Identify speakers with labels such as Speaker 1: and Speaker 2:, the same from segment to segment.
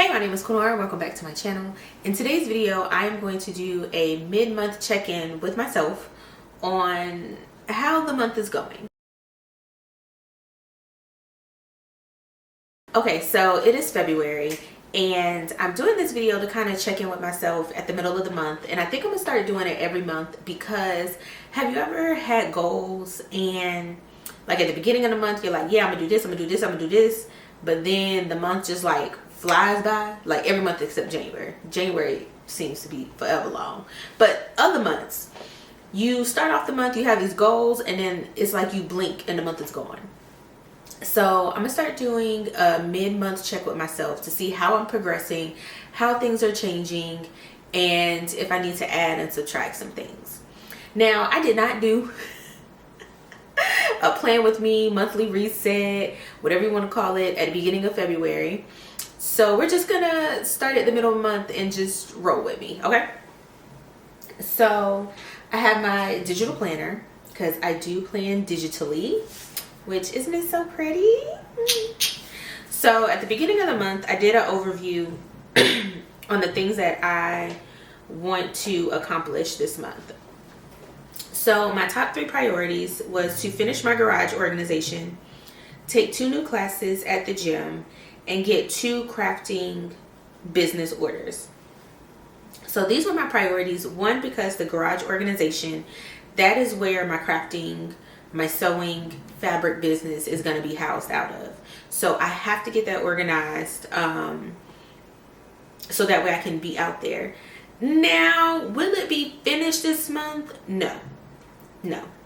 Speaker 1: Hey, my name is Kunora. Welcome back to my channel. In today's video, I am going to do a mid-month check-in with myself on how the month is going. Okay, so it is February and I'm doing this video to kind of check in with myself at the middle of the month, and I think I'm gonna start doing it every month because have you ever had goals and like at the beginning of the month you're like, yeah, I'm gonna do this, I'm gonna do this, I'm gonna do this, but then the month just like flies by, like every month except January. January seems to be forever long, but other months you start off the month, you have these goals, and then it's like you blink and the month is gone. So I'm gonna start doing a mid-month check with myself to see how I'm progressing, how things are changing, and if I need to add and subtract some things. Now, I did not do a plan with me, monthly reset, whatever you want to call it, at the beginning of February. So we're just gonna start at the middle of the month and just roll with me, okay? So I have my digital planner because I do plan digitally, which, isn't it so pretty? So at the beginning of the month, I did an overview on the things that I want to accomplish this month. So my top 3 priorities was to finish my garage organization, take 2 new classes at the gym, and get 2 crafting business orders. So these were my priorities. 1, because the garage organization, that is where my crafting, my sewing, fabric business is going to be housed out of. So I have to get that organized so that way I can be out there. Now, will it be finished this month? No.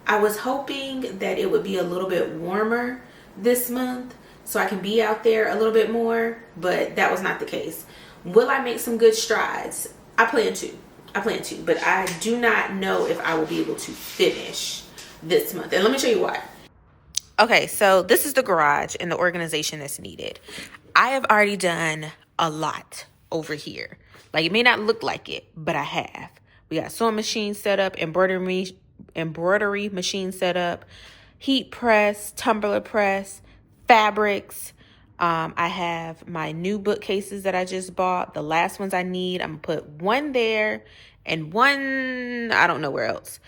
Speaker 1: I was hoping that it would be a little bit warmer this month so I can be out there a little bit more, but that was not the case. Will I make some good strides? I plan to, but I do not know if I will be able to finish this month. And let me show you why. Okay, so this is the garage and the organization that's needed. I have already done a lot over here. Like, it may not look like it, but I have. We got sewing machine set up, embroidery machine set up, heat press, tumbler press, fabrics. I have my new bookcases that I just bought. The last ones I need, I'm gonna put one there and one, I don't know where else,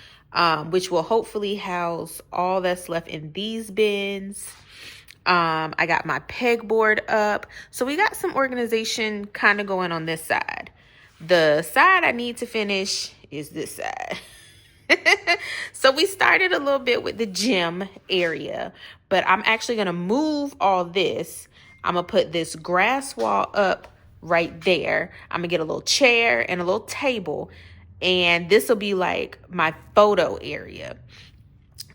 Speaker 1: which will hopefully house all that's left in these bins. I got my pegboard up. So we got some organization kind of going on this side. The side I need to finish is this side. So we started a little bit with the gym area, but I'm actually going to move all this. I'm going to put this grass wall up right there. I'm going to get a little chair and a little table, and this will be like my photo area.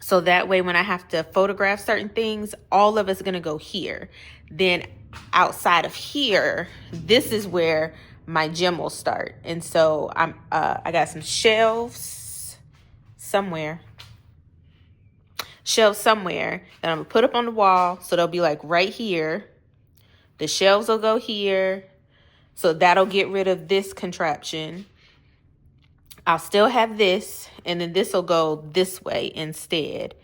Speaker 1: So that way when I have to photograph certain things, all of it's going to go here. Then outside of here, this is where my gym will start. And so I got some shelves somewhere that I'm gonna put up on the wall, so they'll be like right here. The shelves will go here, so that'll get rid of this contraption. I'll still have this, and then this will go this way instead.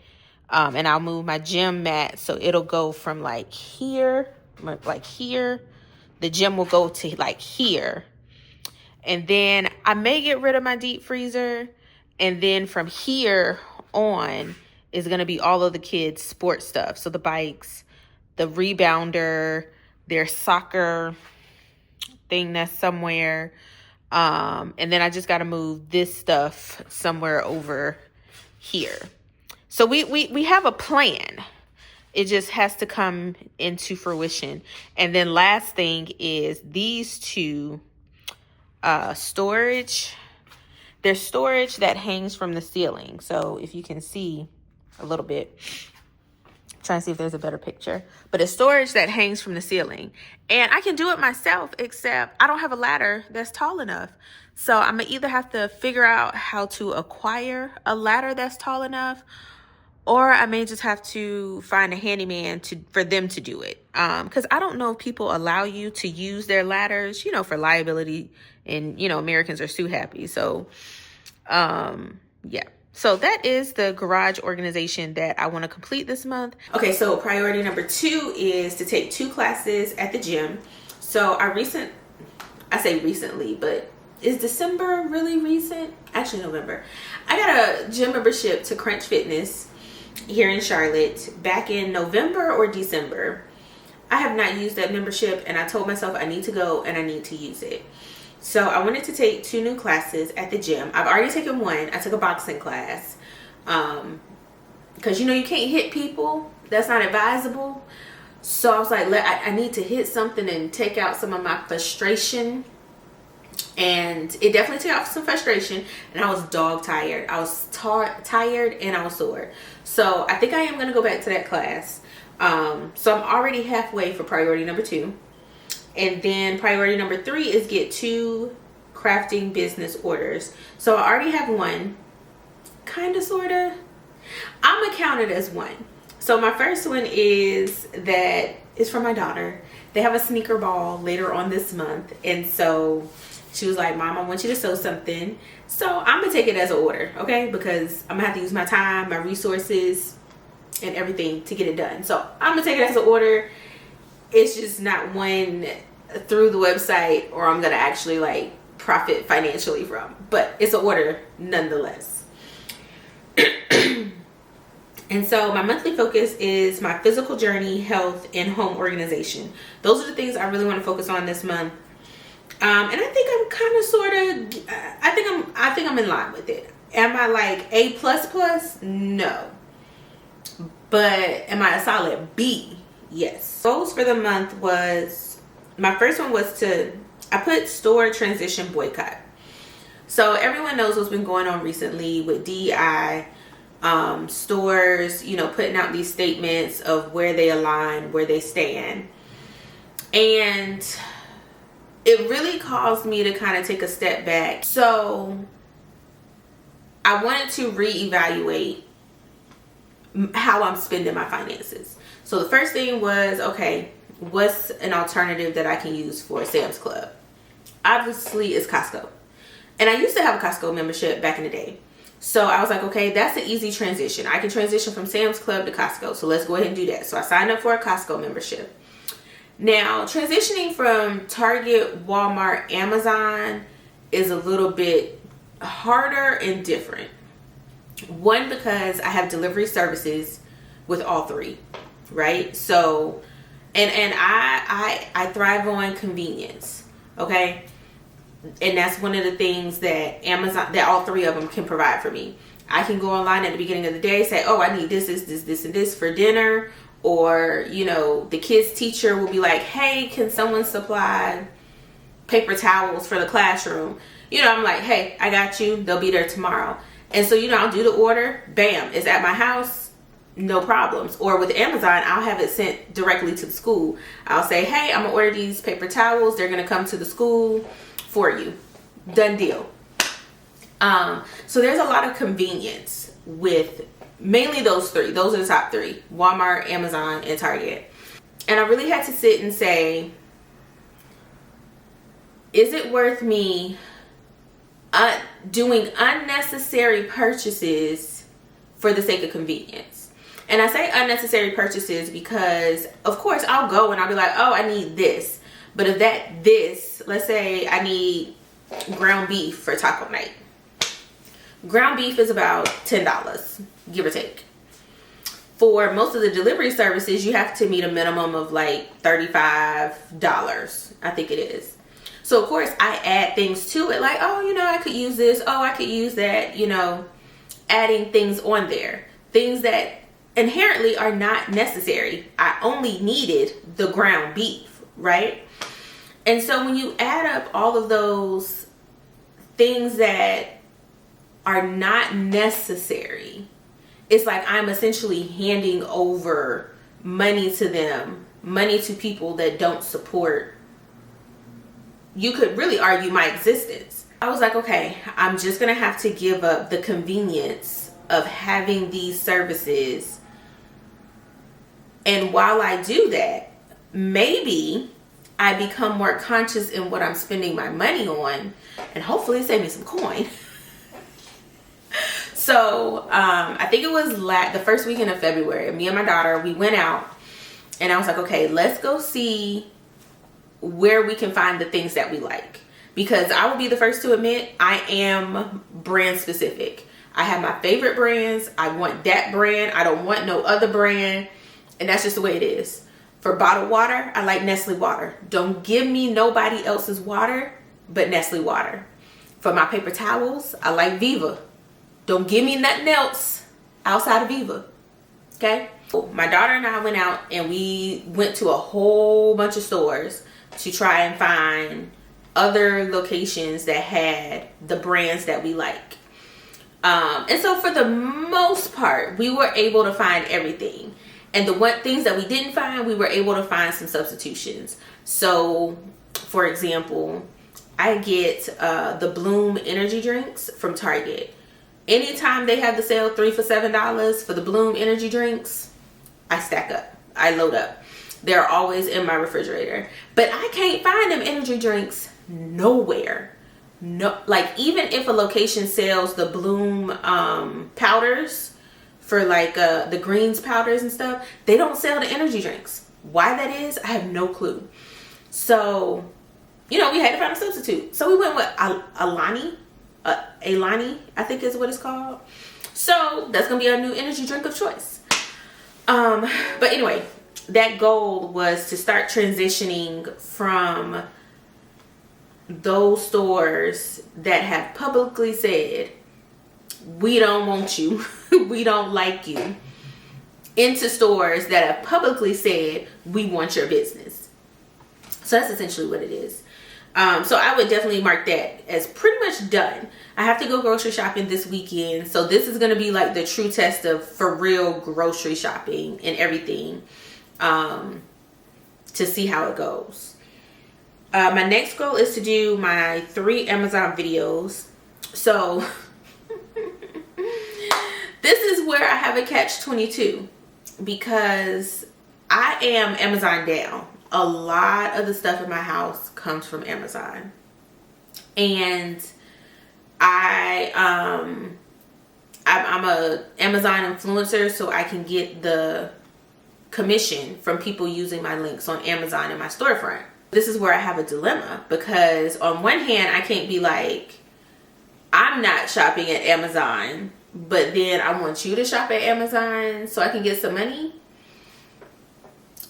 Speaker 1: And I'll move my gym mat so it'll go from like here. The gym will go to like here, and then I may get rid of my deep freezer. And then from here on is going to be all of the kids' sports stuff. So the bikes, the rebounder, their soccer thing that's somewhere. And then I just got to move this stuff somewhere over here. So we have a plan. It just has to come into fruition. And then last thing is these 2 storage. There's storage that hangs from the ceiling. So if you can see a little bit, trying to see if there's a better picture, but it's storage that hangs from the ceiling, and I can do it myself, except I don't have a ladder that's tall enough. So I'm gonna either have to figure out how to acquire a ladder that's tall enough, or I may just have to find a handyman for them to do it. Because I don't know if people allow you to use their ladders, for liability, and, Americans are sue happy. So, yeah. So that is the garage organization that I want to complete this month. Okay, so priority number 2 is to take 2 classes at the gym. So I say recently, but is December really recent? Actually, November. I got a gym membership to Crunch Fitness here in Charlotte back in November or December. I have not used that membership, and I told myself I need to go and I need to use it. So I wanted to take 2 new classes at the gym. I've already taken one. I took a boxing class. Because you can't hit people. That's not advisable. So I was like, I need to hit something and take out some of my frustration. And it definitely took out some frustration. And I was dog tired. I was tired and I was sore. So I think I am going to go back to that class. So I'm already halfway for priority number 2. And then priority number 3 is get 2 crafting business orders. So I already have one. Kind of, sort of. I'm going to count it as one. So my first one is for my daughter. They have a sneaker ball later on this month. And so she was like, Mom, I want you to sew something. So I'm going to take it as an order, okay? Because I'm going to have to use my time, my resources, and everything to get it done. So I'm going to take it as an order. It's just not one through the website or I'm going to actually like profit financially from. But it's an order nonetheless. And so my monthly focus is my physical journey, health, and home organization. Those are the things I really want to focus on this month. And I think I'm kind of sort of, I think I'm in line with it. Am I like A++? No. But am I a solid B? Yes. Goals for the month was, my first one was I put store transition boycott. So everyone knows what's been going on recently with DEI. Stores, putting out these statements of where they align, where they stand. And it really caused me to kind of take a step back. So I wanted to reevaluate how I'm spending my finances. So the first thing was, okay, what's an alternative that I can use for Sam's Club? Obviously, it's Costco. And I used to have a Costco membership back in the day. So I was like, okay, that's an easy transition. I can transition from Sam's Club to Costco. So let's go ahead and do that. So I signed up for a Costco membership. Now, transitioning from Target, Walmart, Amazon is a little bit harder and different. One, because I have delivery services with all 3, right? So, and I thrive on convenience, okay? And that's one of the things that that all 3 of them can provide for me. I can go online at the beginning of the day, say, oh, I need this, and this for dinner. Or, the kids' teacher will be like, hey, can someone supply paper towels for the classroom? I'm like, hey, I got you. They'll be there tomorrow. And so, I'll do the order. Bam, it's at my house. No problems. Or with Amazon, I'll have it sent directly to the school. I'll say, hey, I'm going to order these paper towels. They're going to come to the school for you. Done deal. So there's a lot of convenience with mainly those 3. Those are the top 3: Walmart, Amazon, and Target. And I really had to sit and say, is it worth me doing unnecessary purchases for the sake of convenience? And I say unnecessary purchases because, of course, I'll go and I'll be like, oh, I need this. But if let's say I need ground beef for taco night. Ground beef is about $10, give or take. For most of the delivery services, you have to meet a minimum of like $35, I think it is. So, of course, I add things to it like, oh, I could use this. Oh, I could use that, adding things on there. Things that inherently are not necessary. I only needed the ground beef, right? And so when you add up all of those things that are not necessary, it's like I'm essentially handing over money to them, money to people that don't support, you could really argue, my existence. I was like, okay, I'm just going to have to give up the convenience of having these services. And while I do that, maybe I become more conscious in what I'm spending my money on, and hopefully save me some coin. So I think it was the first weekend of February. Me and my daughter, we went out, and I was like, okay, let's go see where we can find the things that we like. Because I will be the first to admit, I am brand specific. I have my favorite brands. I want that brand. I don't want no other brand. And that's just the way it is. For bottled water, I like Nestle water. Don't give me nobody else's water but Nestle water. For my paper towels, I like Viva. Don't give me nothing else outside of Viva. Okay? My daughter and I went out and we went to a whole bunch of stores to try and find other locations that had the brands that we like. And so for the most part, we were able to find everything. And the things that we didn't find, we were able to find some substitutions. So, for example, I get the Bloom energy drinks from Target. Anytime they have the sale 3 for $7 for the Bloom energy drinks, I stack up. I load up. They're always in my refrigerator. But I can't find them energy drinks nowhere. No, like even if a location sells the Bloom powders for like the greens powders and stuff, they don't sell the energy drinks. Why that is, I have no clue. So, we had to find a substitute. So we went with Alani, I think is what it's called. So that's gonna be our new energy drink of choice. But anyway, that goal was to start transitioning from those stores that have publicly said, we don't want you, we don't like you, into stores that have publicly said, we want your business. So that's essentially what it is. So I would definitely mark that as pretty much done. I have to go grocery shopping this weekend. So this is going to be like the true test of for real grocery shopping and everything, to see how it goes. My next goal is to do my 3 Amazon videos. So this is where I have a catch-22 because I am Amazon down. A lot of the stuff in my house comes from Amazon. And I'm a Amazon influencer, so I can get the commission from people using my links on Amazon in my storefront. This is where I have a dilemma because on one hand, I can't be like, I'm not shopping at Amazon, but then I want you to shop at Amazon so I can get some money.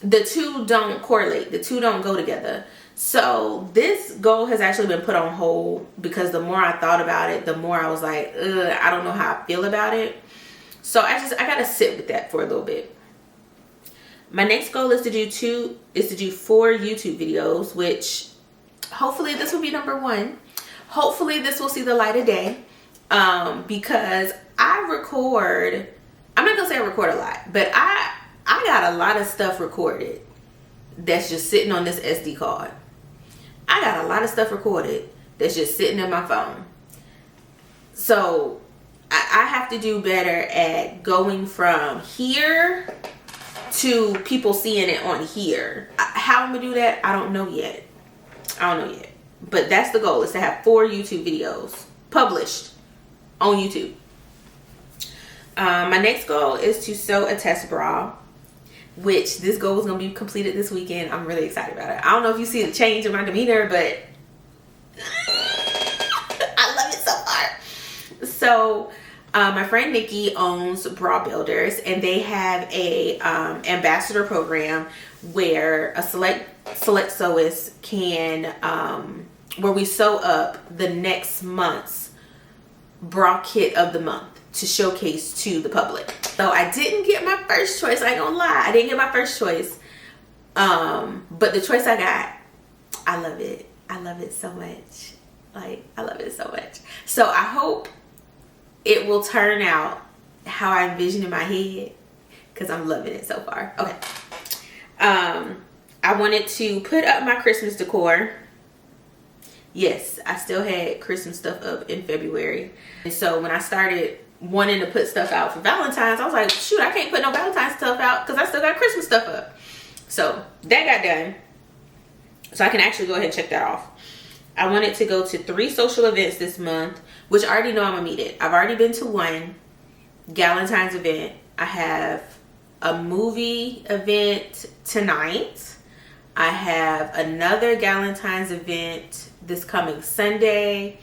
Speaker 1: The two don't correlate. The two don't go together. So this goal has actually been put on hold because the more I thought about it, the more I was like, I don't know how I feel about it. So I gotta sit with that for a little bit. My next goal is to do 4 YouTube videos, which hopefully this will be number 1. Hopefully this will see the light of day, because I record. I'm not gonna say I record a lot, but I got a lot of stuff recorded that's just sitting on this SD card. I got a lot of stuff recorded that's just sitting in my phone. So I have to do better at going from here to people seeing it on here. How I'm gonna do that, I don't know yet. But that's the goal, is to have 4 YouTube videos published on YouTube. My next goal is to sew a test bra, which this goal is going to be completed this weekend. I'm really excited about it. I don't know if you see the change in my demeanor, but I love it so far. So my friend Nikki owns Bra Builders, and they have a ambassador program where a select sewists can where we sew up the next month's bra kit of the month to showcase to the public. So I didn't get my first choice. I ain't gonna lie, I didn't get my first choice. But the choice I got, I love it. I love it so much. Like, I love it so much. So I hope it will turn out how I envision in my head, because I'm loving it so far. Okay. I wanted to put up my Christmas decor. Yes, I still had Christmas stuff up in February. And so when I started wanting to put stuff out for Valentine's, I was like, shoot, I can't put no Valentine's stuff out because I still got Christmas stuff up. So that got done. So I can actually go ahead and check that off. I wanted to go to 3 social events this month, which I already know I'm gonna meet it. I've already been to one Galentine's event. I have a movie event tonight. I have another Galentine's event this coming Sunday.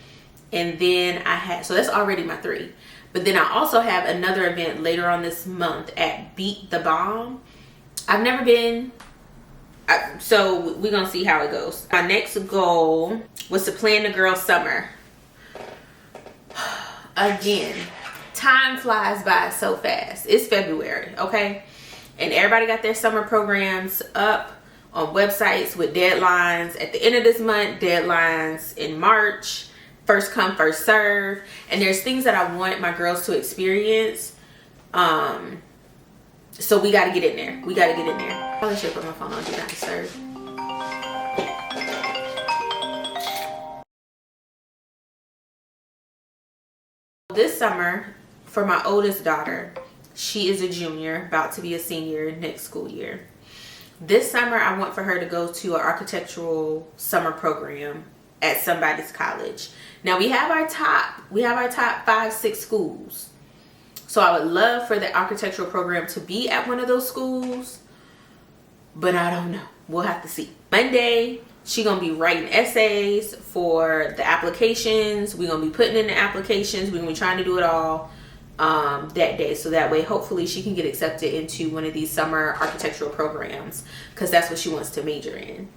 Speaker 1: And then so that's already my 3. But then I also have another event later on this month at Beat the Bomb. I've never been, so we're going to see how it goes. My next goal was to plan the girls' summer. Again, time flies by so fast. It's February, okay? And everybody got their summer programs up on websites with deadlines at the end of this month, deadlines in March, first come, first serve. And there's things that I want my girls to experience. So we got to get in there. We got to get in there. Probably should put my phone on Do Not Disturb. This summer, for my oldest daughter, she is a junior, about to be a senior next school year. This summer, I want for her to go to an architectural summer program at somebody's college. Now we have our top 5-6 schools. So I would love for the architectural program to be at one of those schools, but I don't know. We'll have to see. Monday, she gonna be writing essays for the applications. We're gonna be putting in the applications. We're gonna be trying to do it all that day, so that way hopefully she can get accepted into one of these summer architectural programs, because that's what she wants to major in.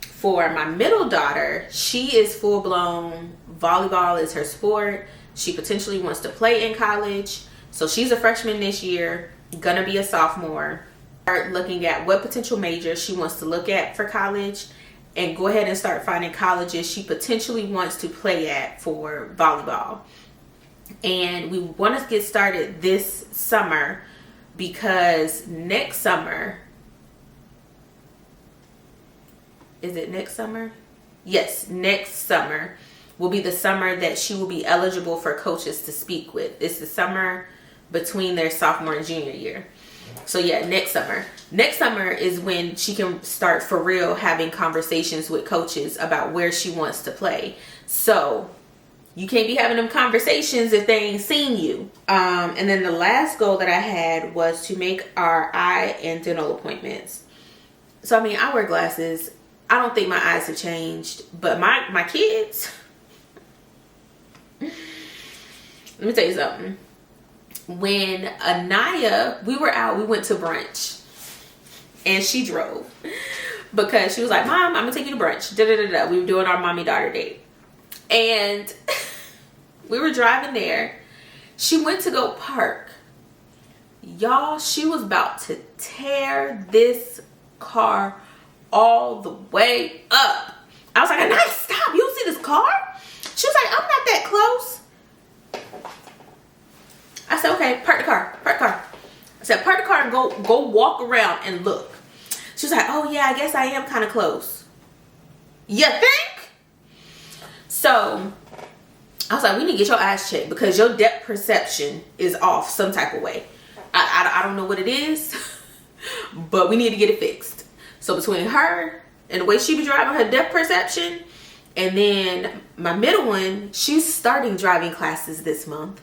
Speaker 1: For my middle daughter, she is full-blown volleyball is her sport. She potentially wants to play in college, so she's a freshman this year, gonna be a sophomore. Start looking at what potential majors she wants to look at for college, and go ahead and start finding colleges she potentially wants to play at for volleyball. And we want to get started this summer, because next summer, is it next summer? Yes, next summer will be the summer that she will be eligible for coaches to speak with. It's the summer between their sophomore and junior year. So yeah, next summer is when she can start for real having conversations with coaches about where she wants to play. So you can't be having them conversations if they ain't seen you. And then the last goal that I had was to make our eye and dental appointments. So I mean, I wear glasses. I don't think my eyes have changed, but my kids, let me tell you something. When Anaya, we went to brunch, and she drove because she was like, Mom, I'm gonna take you to brunch. We were doing our mommy-daughter date, and we were driving there. She went to go park. Y'all, she was about to tear this car all the way up. I was like, Anaya, stop. You don't see this car? She was like, I'm not that close. I said, okay, park the car. I said, park the car and go walk around and look. She was like, oh yeah, I guess I am kind of close. You think? So I was like, we need to get your eyes checked, because your depth perception is off some type of way. I don't know what it is, but we need to get it fixed. So between her and the way she be driving, her depth perception, and then my middle one, she's starting driving classes this month.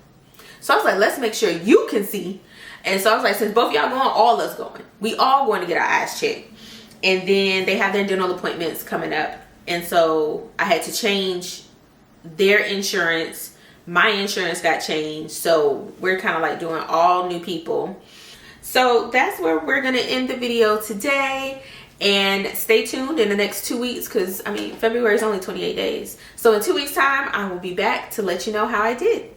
Speaker 1: So I was like, let's make sure you can see. And so I was like, since both y'all going, all us going. We all going to get our eyes checked. And then they have their dental appointments coming up. And so I had to change their insurance. My insurance got changed. So we're kind of like doing all new people. So that's where we're going to end the video today. And stay tuned in the next 2 weeks, because I mean, February is only 28 days. So in 2 weeks time, I will be back to let you know how I did.